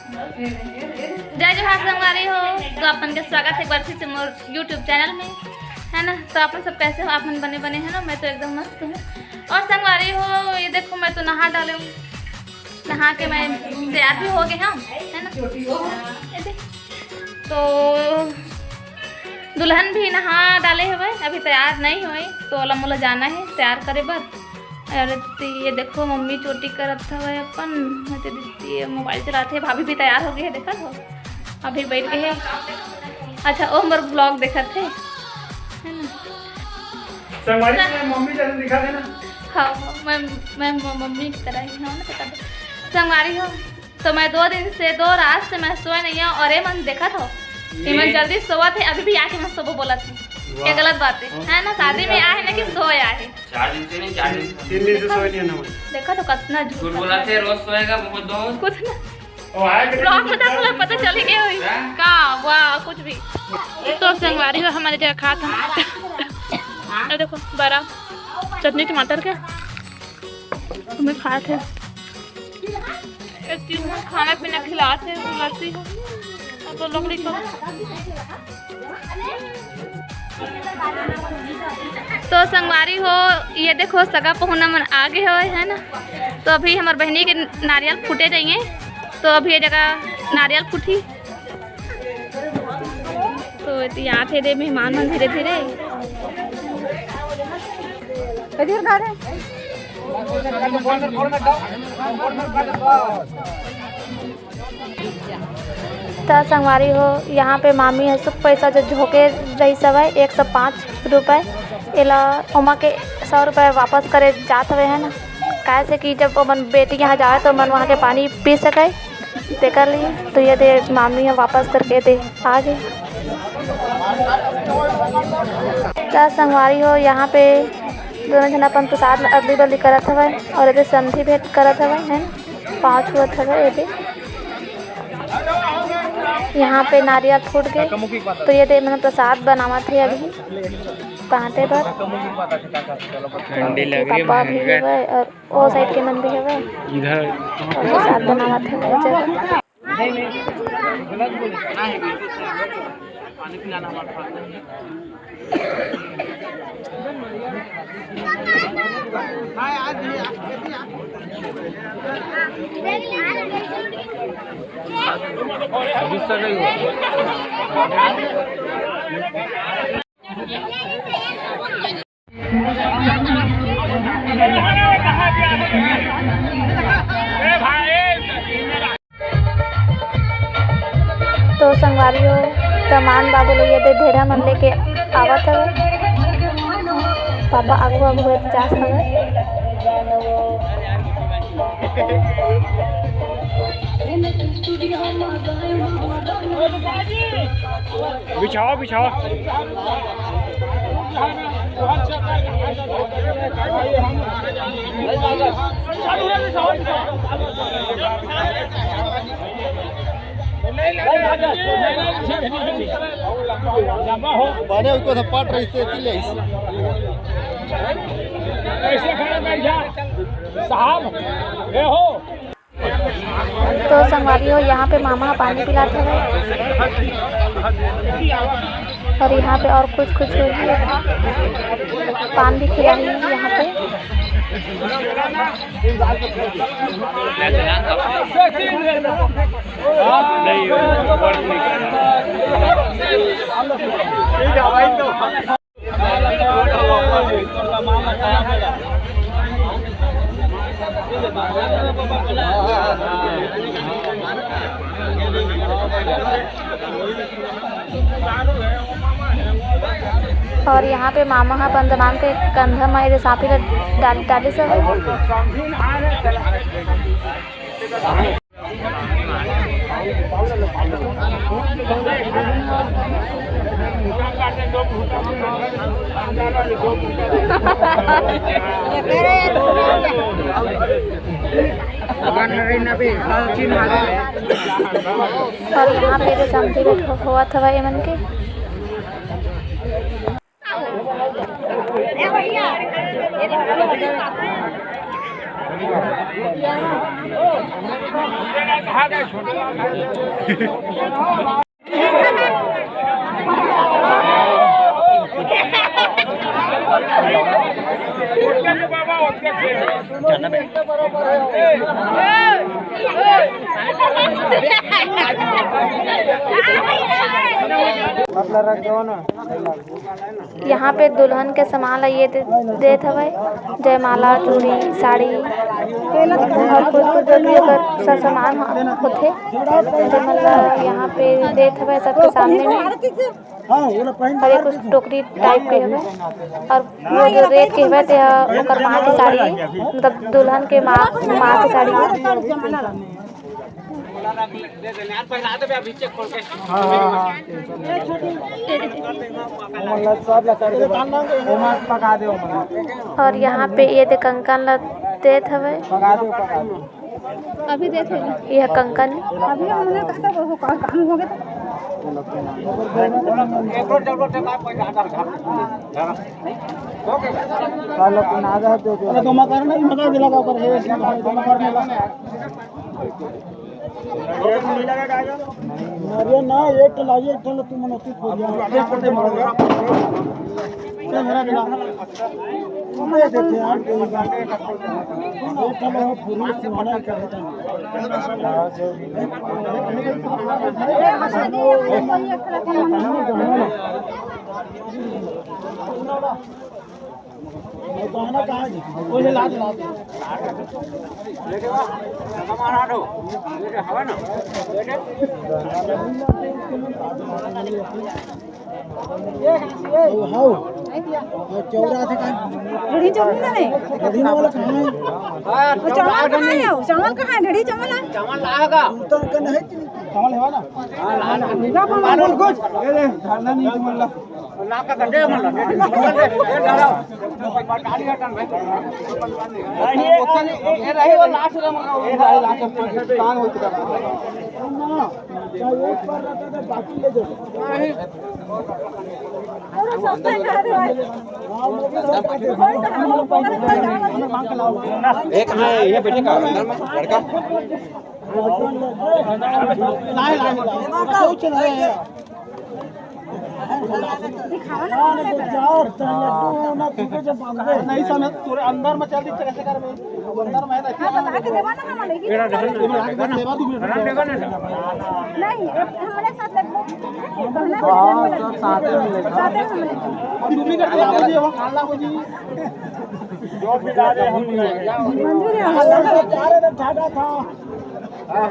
जय जोहार संगवारी हो। तो अपन के स्वागत है एक बार फिर से मोर यूट्यूब चैनल में, है ना। तो अपन सब कैसे हो? अपन बने बने हैं ना। मैं तो एकदम मस्त हूँ। और संगवारी हो, ये देखो मैं तो नहा डाले हूँ। नहा के मैं तैयार भी हो गए हम, है ना। तो दुल्हन भी नहा डाले हुए, अभी तैयार नहीं हुई। तो ओला मोला जाना है तैयार करे बर। अरे ये देखो मम्मी चोटी करत हवे अपन, मैं तो दिखती है मोबाइल चलाते। भाभी भी तैयार हो गई है, देखा हो अभी बैठ गए है। अच्छा ओ मोर ब्लॉग देखत थे, है ना। संगवारी में मम्मी जैसे दिखा देना। हाँ मैं मम्मी की तरह ही हूँ ना। पता संगवारी हो, तो मैं 2 दिन से 2 रात से मैं सोए नहीं हूँ। और ये मन देखा था मैं जल्दी सोवा थे, अभी भी आके मैं सोबो बोला थी। ये गलत बात है ना। शादी में आए ना कि सोया है। 4 दिन से नहीं, 4 दिन 3 दिन से सोए नहीं ना। देखा तो कितना झूठ बोला थे रोज सोएगा बहुत कुछ ना। ओ आए के ब्लॉग में तो पता चल ही गया हुई का वाह कुछ भी। तो संगवारी हो हमारे जगह खा था। देखो बड़ा चटनी टमाटर के हमें खाए थे। खाना पीना खिलाते खिलाती हो तो लकड़ी का। तो संगवारी हो, ये देखो सगा पहुना मन आगे हो, है ना। तो अभी हमारे बहनी के नारियल फूटे जाएंगे। तो अभी ये जगह नारियल फूटी। तो यहाँ थे रे मेहमान मन धीरे धीरे तो संगवारी हो, यहाँ पे मामी है सब पैसा जो झोंके रही सब है 105 रुपये। एला ओमा के 100 रुपये वापस करे जात हुए, है ना। कैसे कि जब मन बेटी यहाँ जाए तो मन वहाँ के पानी पी सके ते कर लिए। तो ये दे मामी है वापस करके दे आ गए। तो संगवारी हो, यहाँ पे दोनों जन अपन प्रसाद अगली बली करत हवे और ये संधि भेंट करत हवे, है ना। 5 हुआ हवे ये यहाँ पे नारियल फूट गए। तो ये दे मैंने प्रसाद बनावा थे अभी बांटे पर। पापा भी है और वो साइड के मन भी है इधर प्रसाद बनावा थे जगह। तो संगवारी हो, तमान बाबू लोग ये दे भेड़ा मन लेके आवत हवे। पापा आगू आगू जात हवे। बिछाओ बिछाओ। बने उसको थप्पड़ रही से ले ऐसे खड़े बैठ जा साहब ए हो। तो संगवारी हो, यहाँ पे मामा पानी पिलाते हैं और यहाँ पे और कुछ कुछ पान भी खिला रही है यहाँ पे। और यहाँ पे मामा हा पंदमान के कंधा में साफी डाली सब। और यहाँ पे जो समझी हुआ था एमन के यहाँ पे दुल्हन के सामान ला ये देत हवे, जयमाला, चूड़ी, साड़ी और कुछ जो भी अगर सब सामान होथे जयमाल ला यहाँ पे देत हवे सबके सामने में। और ये कुछ टोकरी टाइप के हवे और वो जो रेत के हवे ते ओकर माँ के साड़ी है, मतलब दुल्हन के माँ के साड़ी है। और यहाँ पे ये दे कंकन ला देत हवे, अभी देत है यह कंकन अभी हमने काम हो गया अरे ना एक लाइए एक तुम मनोती खोल मेरा मिला मैं देते यार एक पूरी सुनाना करता गाना कहाँ जी ओले लाद लेके वा हमारा दो लेके हवा ना लेके हाउ चौरा थे का ढड़ी चमला नहीं ढड़ी वाला कहाँ है वो चावल कहाँ है चावल कहाँ है ढड़ी चावल है चावल लाएगा तो का नहीं चावल है ना हां ला बोल कुछ ए धारना नहीं तुमला ना का दे मला ए डाला गाड़ी हटन भाई ए रही वो लास्ट रे मगा ए रही लास्ट कान होत का ना एक बार रहता तो बाकी ले दो नहीं अरे सस्ता खा दे भाई एक है ये बेटे का अंदर में लड़का लाए कुछ नहीं है दिखावा ना यार लड्डू ना तुझे जब बांध नहीं समझ तोरे अंदर में चल दी कैसे कर में अंदर में रहती है ला के देवा ना हमारे लेगी मेरा देवा तू देवा नहीं हमारे साथ लड्डू हां साथ में ले साथ में अभी रूमी कर दिया मुझे वहां खाला मुझे जो भी ला दे हम मंजूर है हमारा जा रहे ढाका था हां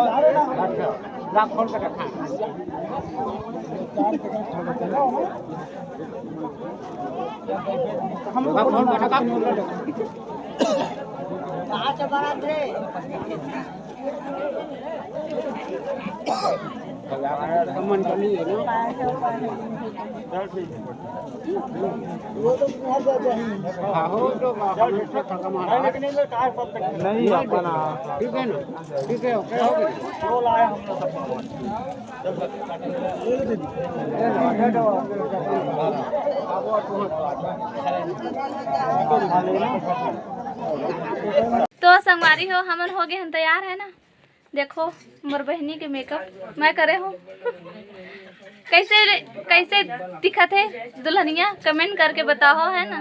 जा रहे ना लाख खोल के रखा हम फोन पर का आज बड़ा थे कमन करनी है ना वो तो बहुत ज्यादा है हां हो तो नहीं अपना ठीक है ना ठीक है ओके हो गया वो लाए हम तो संगवारी हो हमन हो गए हम तैयार है ना। देखो मोर बहनी के मेकअप मैं करे हूँ कैसे दिखत है दुल्हनिया कमेंट करके बताओ है ना।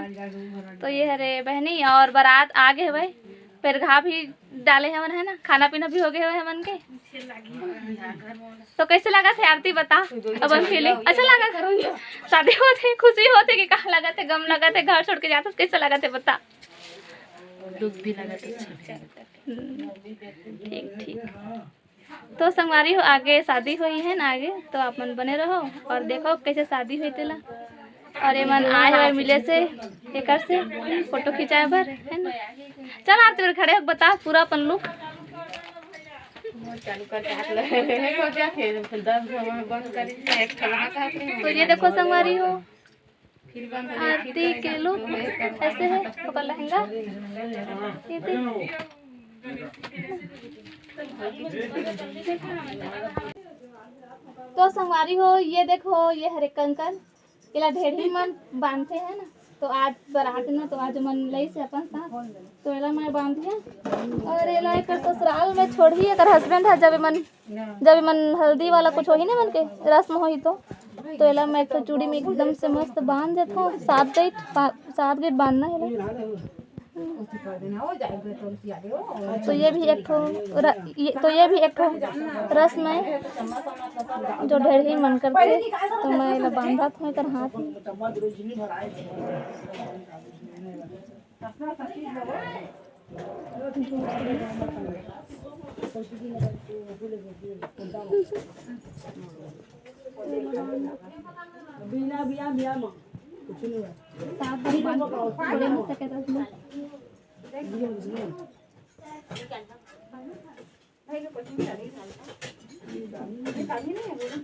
तो ये हरे बहनी और बारात आगे हुए पेरघा भी डाले हमन है ना, खाना पीना भी हो गए हुए हमन के। तो कैसे लगा थे आरती बता अपन फीलिंग अच्छा लगा घर शादी होते खुशी होते कि कहाँ लगा थे गम लगा थे घर छोड़ के जाते कैसे लगा थे बता। दुख भी लगा ठीक ठीक। तो संगवारी हो आगे शादी हुई है ना आगे तो आप मन बने रहो और देखो कैसे शादी हुई तेला। और ये मन आए हुए मिले से एकर से फोटो खिंचाए भर है ना। चल आरती बार खड़े हो बता पूरा अपन लुक चालू करके हाथ लगे हो जा फिर 10 में बंद करी एक ठलाना का। तो ये देखो संगवारी हो आरती के लुक ऐसे है ओकर लहंगा ये तो संगवारी हो ये देखो ये हरे कंकन इला ढेरी मन बांधते हैं ना तो आज बारात ना तो आज मन लई से अपन साथ तो एला मैं बांध दिया और एला एक ससुराल में छोड़ी अगर हस्बैंड है जब मन हल्दी वाला कुछ होही ना मन के रस्म होही तो एला मैं एक चूड़ी में एकदम से मस्त बांध देता हूँ 7 गेट बांधना है। तो ये भी एक ठो रस्म है जो ढेर ही मन करते तो मैं एला बांधा था कर हाथ में।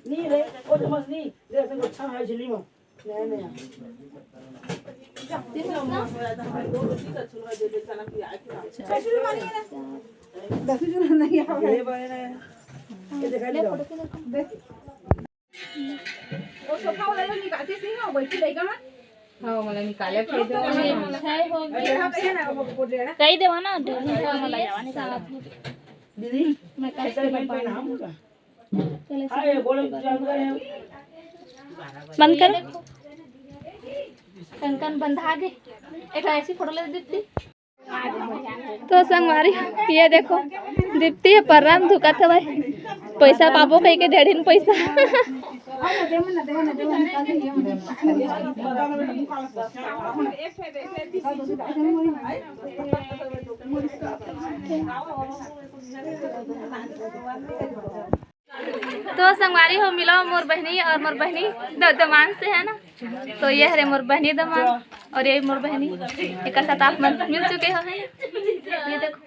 नहीं रे वो तो मत नहीं रे तो अच्छा है झिली में नहीं हाँ मला निकाले फिर दो कही देवा ना दीदी मैं कैसे बंद कर कंकन बंधा गए एक ऐसी फोटो ले दीप्ति। तो संगवारी ये देखो दीप्ति है परराम धुका था भाई पैसा पाबो कहीं के ढेर पैसा तो संगवारी हो मिला मोर बहनी और मोर बहनी दमान से है ना तो ये है मोर बहनी दमान और ये मोर बहनी एक साथ आप मिल चुके हो हैं ये देखो।